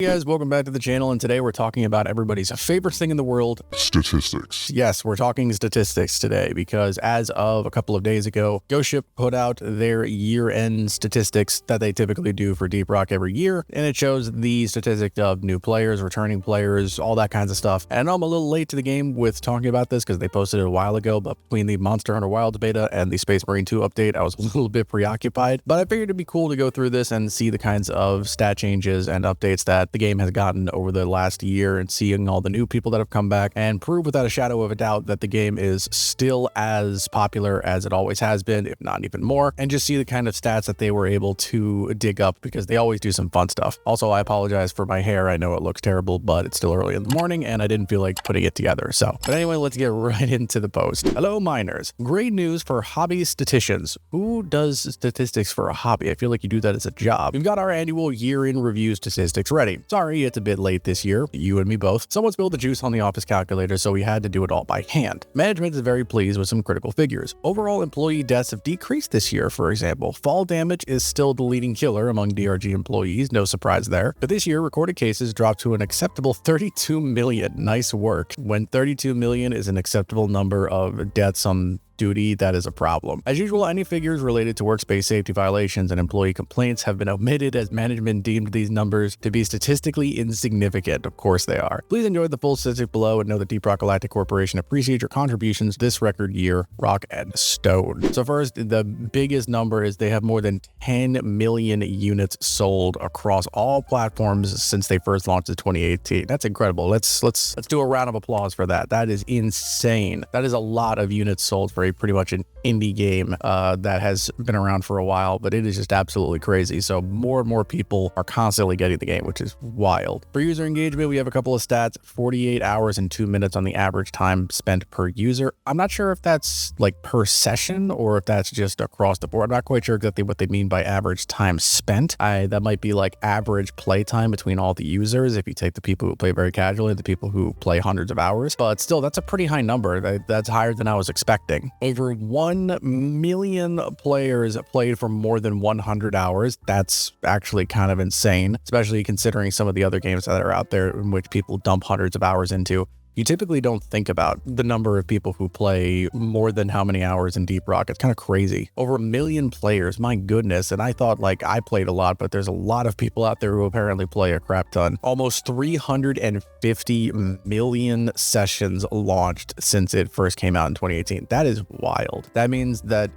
Hey guys, welcome back to the channel, and today we're talking about everybody's favorite thing in the world, statistics. Yes, we're talking statistics today because as of a couple of days ago, Ghost Ship put out their year-end statistics that they typically do for Deep Rock every year, and it shows the statistic of new players, returning players, all that kinds of stuff. And I know I'm a little late to the game with talking about this because they posted it a while ago, but between the Monster Hunter Wilds beta and the Space Marine 2 update, I was a little bit preoccupied. But I figured it'd be cool to go through this and see the kinds of stat changes and updates that the game has gotten over the last year, and seeing all the new people that have come back and prove without a shadow of a doubt that the game is still as popular as it always has been, if not even more, and just see the kind of stats that they were able to dig up because they always do some fun stuff. Also, I apologize for my hair. I know it looks terrible, but it's still early in the morning and I didn't feel like putting it together. But anyway, let's get right into the post. Hello, miners. Great news for hobby statisticians. Who does statistics for a hobby? I feel like you do that as a job. We've got our annual year-in review statistics ready. Sorry, it's a bit late this year, you and me both. Someone spilled the juice on the office calculator, so we had to do it all by hand. Management is very pleased with some critical figures. Overall employee deaths have decreased this year, for example. Fall damage is still the leading killer among DRG employees, no surprise there. But this year, recorded cases dropped to an acceptable 32 million. Nice work. When 32 million is an acceptable number of deaths on duty, that is a problem. As usual, any figures related to workspace safety violations and employee complaints have been omitted as management deemed these numbers to be statistically insignificant. Of course they are. Please enjoy the full statistic below and know that DeepRockGalactic Corporation appreciates your contributions this record year, rock and stone. So first, the biggest number is they have more than 10 million units sold across all platforms since they first launched in 2018. That's incredible. Let's do a round of applause for that. That is insane. That is a lot of units sold for pretty much an indie game that has been around for a while, but it is just absolutely crazy. So more and more people are constantly getting the game, which is wild. For user engagement, we have a couple of stats: 48 hours and 2 minutes on the average time spent per user. I'm not sure if that's like per session or if that's just across the board. I'm not quite sure exactly what they mean by average time spent. That might be like average play time between all the users if you take the people who play very casually and the people who play hundreds of hours. But still, that's a pretty high number. That's higher than I was expecting. Over 1 million players played for more than 100 hours. That's actually kind of insane, especially considering some of the other games that are out there in which people dump hundreds of hours into. You typically don't think about the number of people who play more than how many hours in Deep Rock. It's kind of crazy. Over 1 million players, my goodness. And I thought like I played a lot, but there's a lot of people out there who apparently play a crap ton. Almost 350 million sessions launched since it first came out in 2018. That is wild. That means that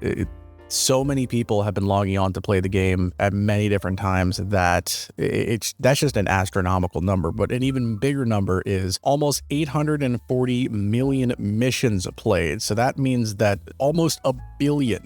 so many people have been logging on to play the game at many different times that that's just an astronomical number. But an even bigger number is almost 840 million missions played. So that means that almost a billion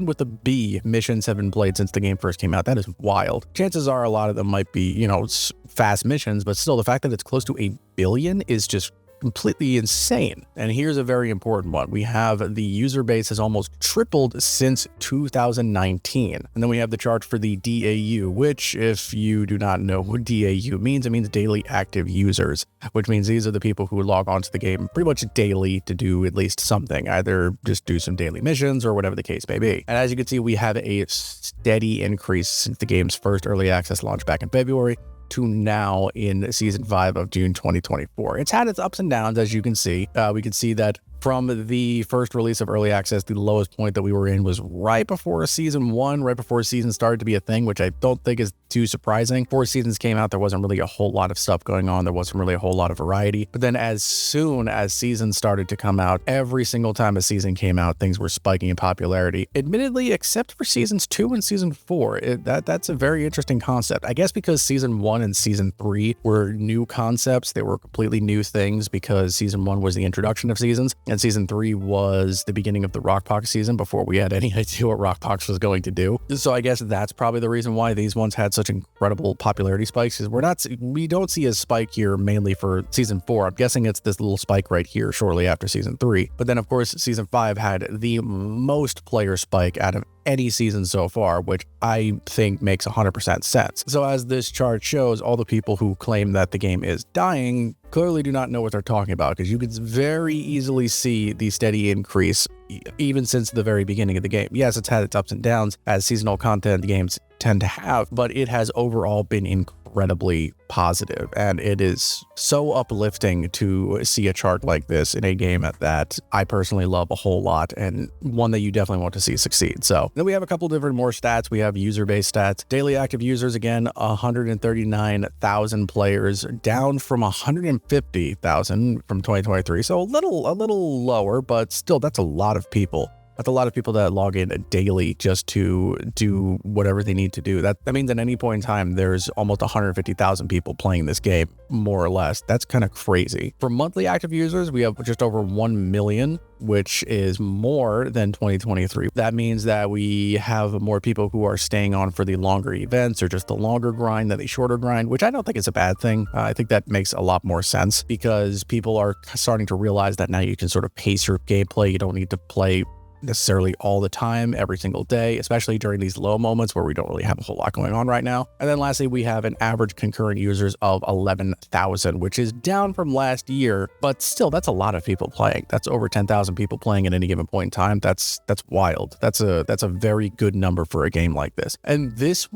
with a B missions have been played since the game first came out. That is wild. Chances are a lot of them might be, you know, fast missions, but still the fact that it's close to a billion is just completely insane. And here's a very important one. We have the user base has almost tripled since 2019. And then we have the chart for the DAU, which, if you do not know what DAU means, it means daily active users, which means these are the people who log onto the game pretty much daily to do at least something, either just do some daily missions or whatever the case may be. And as you can see, we have a steady increase since the game's first early access launch back in February to now in season 5 of June 2024. It's had its ups and downs, as you can see. We can see that from the first release of early access, the lowest point that we were in was right before season 1, right before season started to be a thing, which I don't think is too surprising. Before seasons came out, there wasn't really a whole lot of stuff going on. There wasn't really a whole lot of variety. But then as soon as seasons started to come out, every single time a season came out, things were spiking in popularity. Admittedly, except for seasons 2 and season 4. That's a very interesting concept. I guess because season 1 and season 3 were new concepts. They were completely new things because season 1 was the introduction of seasons, and season 3 was the beginning of the Rockpox season before we had any idea what Rockpox was going to do. So I guess that's probably the reason why these ones had such incredible popularity spikes, is we don't see a spike here mainly for season 4. I'm guessing it's this little spike right here shortly after season 3. But then of course season 5 had the most player spike out of any season so far, which I think makes 100% sense. So as this chart shows, all the people who claim that the game is dying clearly do not know what they're talking about, because you can very easily see the steady increase even since the very beginning of the game. Yes, it's had its ups and downs as seasonal content games tend to have, but it has overall been incredible incredibly positive, and it is so uplifting to see a chart like this in a game that I personally love a whole lot, and one that you definitely want to see succeed. So then we have a couple different more stats. We have user-based stats. Daily active users, again, 139,000 players, down from 150,000 from 2023. So a little lower, but still, that's a lot of people. That's a lot of people that log in daily just to do whatever they need to do. That means at any point in time, there's almost 150,000 people playing this game, more or less. That's kind of crazy. For monthly active users, we have just over 1 million, which is more than 2023. That means that we have more people who are staying on for the longer events or just the longer grind than the shorter grind, which I don't think is a bad thing. I think that makes a lot more sense because people are starting to realize that now you can sort of pace your gameplay. You don't need to play necessarily all the time, every single day, especially during these low moments where we don't really have a whole lot going on right now. And then lastly, we have an average concurrent users of 11,000, which is down from last year, but still, that's a lot of people playing. That's over 10,000 people playing at any given point in time. That's wild. That's a very good number for a game like this. And this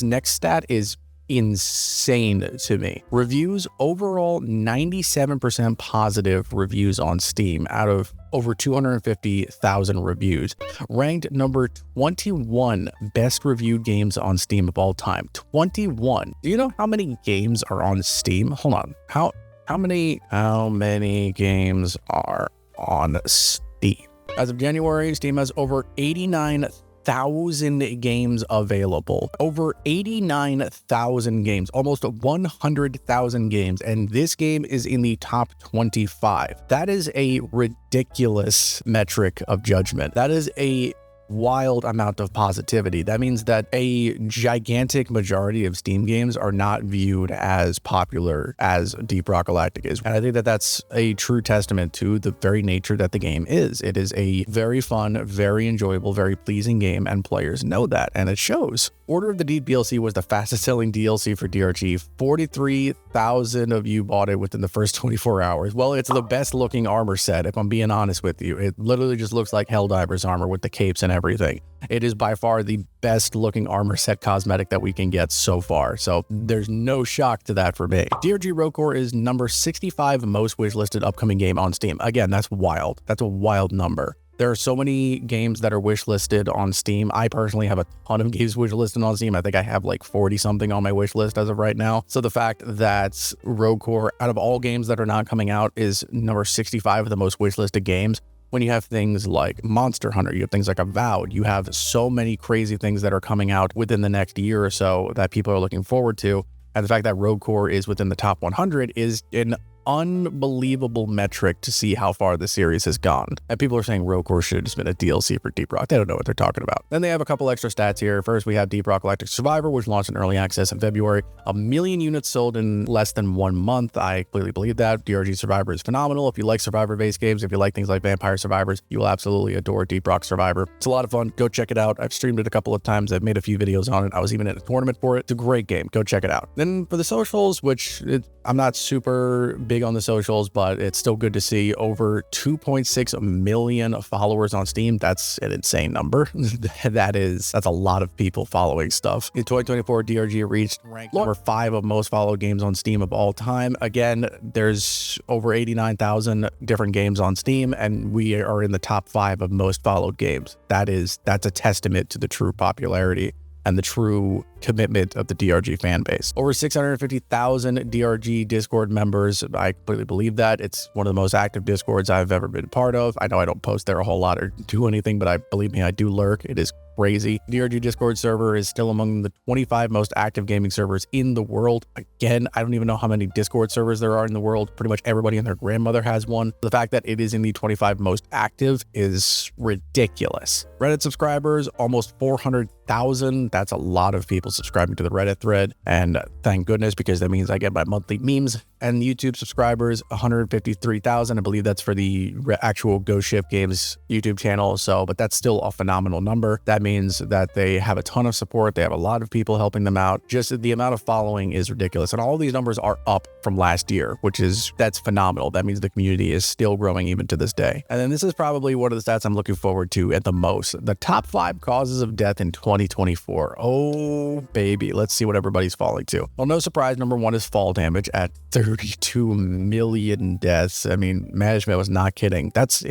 next stat is insane to me. Reviews, overall 97% positive reviews on Steam out of over 250,000 reviews. Ranked number 21 best reviewed games on Steam of all time. 21. Do you know how many games are on Steam? Hold on. How many games are on Steam? As of January, Steam has over 89,000 games available. Over 89,000 games, almost 100,000 games, and this game is in the top 25. That is a ridiculous metric of judgment. That is a wild amount of positivity. That means that a gigantic majority of Steam games are not viewed as popular as DeepRockGalactic is. And I think that that's a true testament to the very nature that the game is. It is a very fun, very enjoyable, very pleasing game, and players know that, and it shows. Order of the Deep DLC was the fastest selling DLC for DRG. 43,000 of you bought it within the first 24 hours. Well, it's the best looking armor set, if I'm being honest with you. It literally just looks like Helldiver's armor with the capes and everything. It is by far the best looking armor set cosmetic that we can get so far. So there's no shock to that for me. DRG Rogue Core is number 65 most wishlisted upcoming game on Steam. Again, that's wild. That's a wild number. There are so many games that are wishlisted on Steam. I personally have a ton of games wishlisted on Steam. I think I have like 40 something on my wish list as of right now. So the fact that Rogue Core, out of all games that are not coming out, is number 65 of the most wishlisted games. When you have things like Monster Hunter, you have things like Avowed, you have so many crazy things that are coming out within the next year or so that people are looking forward to. And the fact that Rogue Core is within the top 100 is an unbelievable metric to see how far the series has gone. And people are saying Rogue Core should have just been a DLC for Deep Rock. They don't know what they're talking about. Then they have a couple extra stats here. First, we have DeepRockGalactic Survivor, which launched in early access in February. 1 million units sold in less than 1 month. I completely believe that. DRG Survivor is phenomenal. If you like Survivor-based games, if you like things like Vampire Survivors, you will absolutely adore Deep Rock Survivor. It's a lot of fun. Go check it out. I've streamed it a couple of times. I've made a few videos on it. I was even in a tournament for it. It's a great game. Go check it out. Then for the socials, which I'm not super big on the socials, but it's still good to see over 2.6 million followers on Steam. That's an insane number. That's a lot of people following stuff. In 2024, DRG reached rank number 5 of most followed games on Steam of all time. Again, there's over 89,000 different games on Steam, and we are in the top 5 of most followed games. That's a testament to the true popularity and the true commitment of the DRG fan base. Over 650,000 DRG Discord members. I completely believe that. It's one of the most active Discords I've ever been part of. I know I don't post there a whole lot or do anything, but believe me, I do lurk. It is crazy. DRG Discord server is still among the 25 most active gaming servers in the world. Again, I don't even know how many Discord servers there are in the world. Pretty much everybody and their grandmother has one. The fact that it is in the 25 most active is ridiculous. Reddit subscribers, almost 400,000. That's a lot of people subscribing to the Reddit thread, and thank goodness, because that means I get my monthly memes. And YouTube subscribers, 153,000. I believe that's for the actual Ghost Ship Games YouTube channel. But that's still a phenomenal number. That means that they have a ton of support. They have a lot of people helping them out. Just the amount of following is ridiculous. And all these numbers are up from last year, that's phenomenal. That means the community is still growing even to this day. And then this is probably one of the stats I'm looking forward to at the most. The top 5 causes of death in 2024. Oh, baby. Let's see what everybody's falling to. Well, no surprise. Number 1 is fall damage at 32 million deaths. I mean, management was not kidding. That's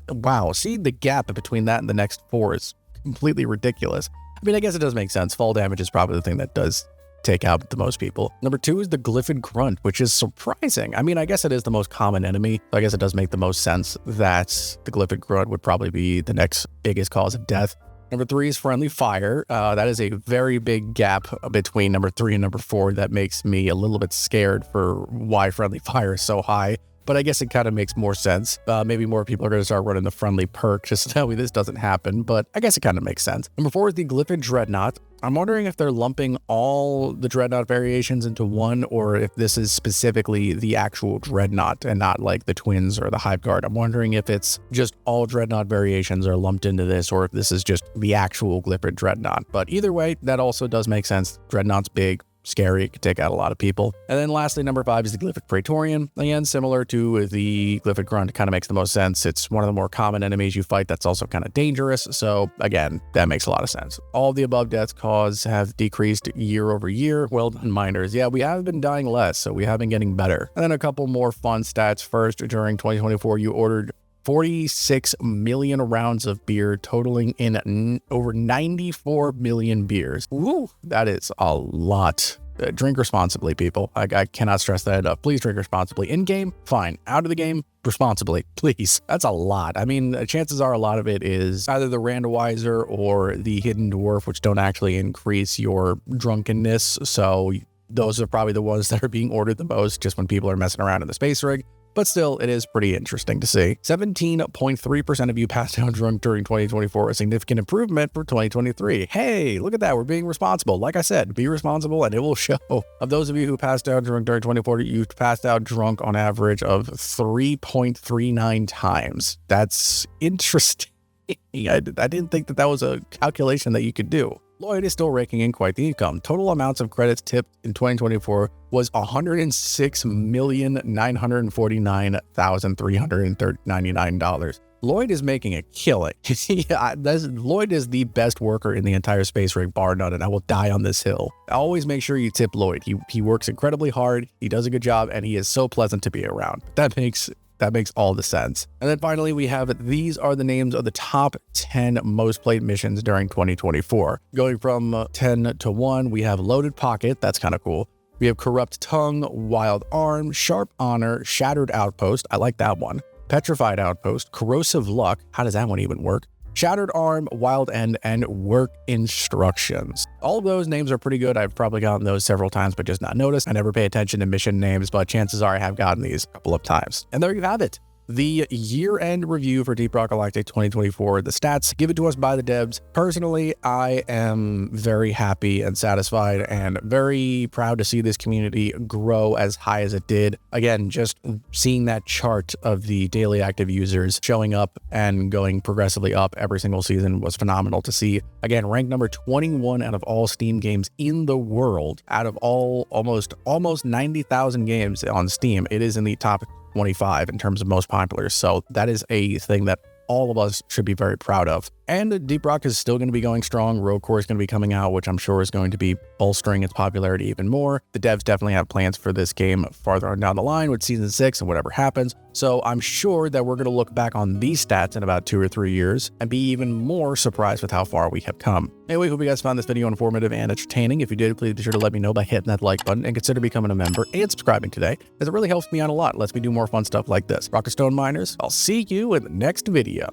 wow. See, the gap between that and the next 4 is completely ridiculous. I mean, I guess it does make sense. Fall damage is probably the thing that does take out the most people. Number 2 is the Glyphid Grunt, which is surprising. I mean, I guess it is the most common enemy, so I guess it does make the most sense that the Glyphid Grunt would probably be the next biggest cause of death. Number 3 is Friendly Fire. That is a very big gap between number 3 and number 4 that makes me a little bit scared for why Friendly Fire is so high. But I guess it kind of makes more sense. Maybe more people are going to start running the friendly perk just so that way this doesn't happen, but I guess it kind of makes sense. Number 4 is the Glyphid Dreadnought. I'm wondering if they're lumping all the Dreadnought variations into one, or if this is specifically the actual Dreadnought and not like the Twins or the Hive Guard. I'm wondering if it's just all Dreadnought variations are lumped into this, or if this is just the actual Glyphid Dreadnought. But either way, that also does make sense. Dreadnought's big, scary, it could take out a lot of people. And then lastly, number 5 is the Glyphid Praetorian. Again, similar to the Glyphid Grunt, kind of makes the most sense. It's one of the more common enemies you fight that's also kind of dangerous. So again, that makes a lot of sense. All of the above deaths caused have decreased year over year. Well done, miners. Yeah, we have been dying less, so we have been getting better. And then a couple more fun stats. First, during 2024, you ordered 46 million rounds of beer, totaling in over 94 million beers. Woo, that is a lot. Drink responsibly, people. I cannot stress that enough. Please drink responsibly. In-game, fine. Out of the game, responsibly, please. That's a lot. I mean, chances are a lot of it is either the randomizer or the hidden dwarf, which don't actually increase your drunkenness. So those are probably the ones that are being ordered the most just when people are messing around in the space rig. But still, it is pretty interesting to see. 17.3% of you passed out drunk during 2024, a significant improvement for 2023. Hey, look at that. We're being responsible. Like I said, be responsible and it will show. Of those of you who passed out drunk during 2024, you passed out drunk on average of 3.39 times. That's interesting. I didn't think that was a calculation that you could do. Lloyd is still raking in quite the income. Total amounts of credits tipped in 2024 was $106,949,399. Lloyd is making a killing. Lloyd is the best worker in the entire space rig, bar none, and I will die on this hill. Always make sure you tip Lloyd. He works incredibly hard, he does a good job, and he is so pleasant to be around. That makes all the sense. And then finally, we have these are the names of the top 10 most played missions during 2024. Going from 10 to 1, we have Loaded Pocket. That's kind of cool. We have Corrupt Tongue, Wild Arm, Sharp Honor, Shattered Outpost. I like that one. Petrified Outpost, Corrosive Luck. How does that one even work? Shattered Arm, Wild End, and Work Instructions. All of those names are pretty good. I've probably gotten those several times, but just not noticed. I never pay attention to mission names, but chances are I have gotten these a couple of times. And there you have it. The year-end review for DeepRockGalactic 2024, the stats given to us by the devs. Personally, I am very happy and satisfied and very proud to see this community grow as high as it did. Again, just seeing that chart of the daily active users showing up and going progressively up every single season was phenomenal to see. Again, ranked number 21 out of all Steam games in the world. Out of all almost 90,000 games on Steam, it is in the top 25 in terms of most popular. So that is a thing that all of us should be very proud of. And Deep Rock is still going to be going strong. Rogue Core is going to be coming out, which I'm sure is going to be bolstering its popularity even more. The devs definitely have plans for this game farther on down the line with Season 6 and whatever happens. So I'm sure that we're going to look back on these stats in about 2 or 3 years and be even more surprised with how far we have come. Anyway, hope you guys found this video informative and entertaining. If you did, please be sure to let me know by hitting that like button and consider becoming a member and subscribing today, as it really helps me out a lot. Lets me do more fun stuff like this. Rocket Stone Miners, I'll see you in the next video.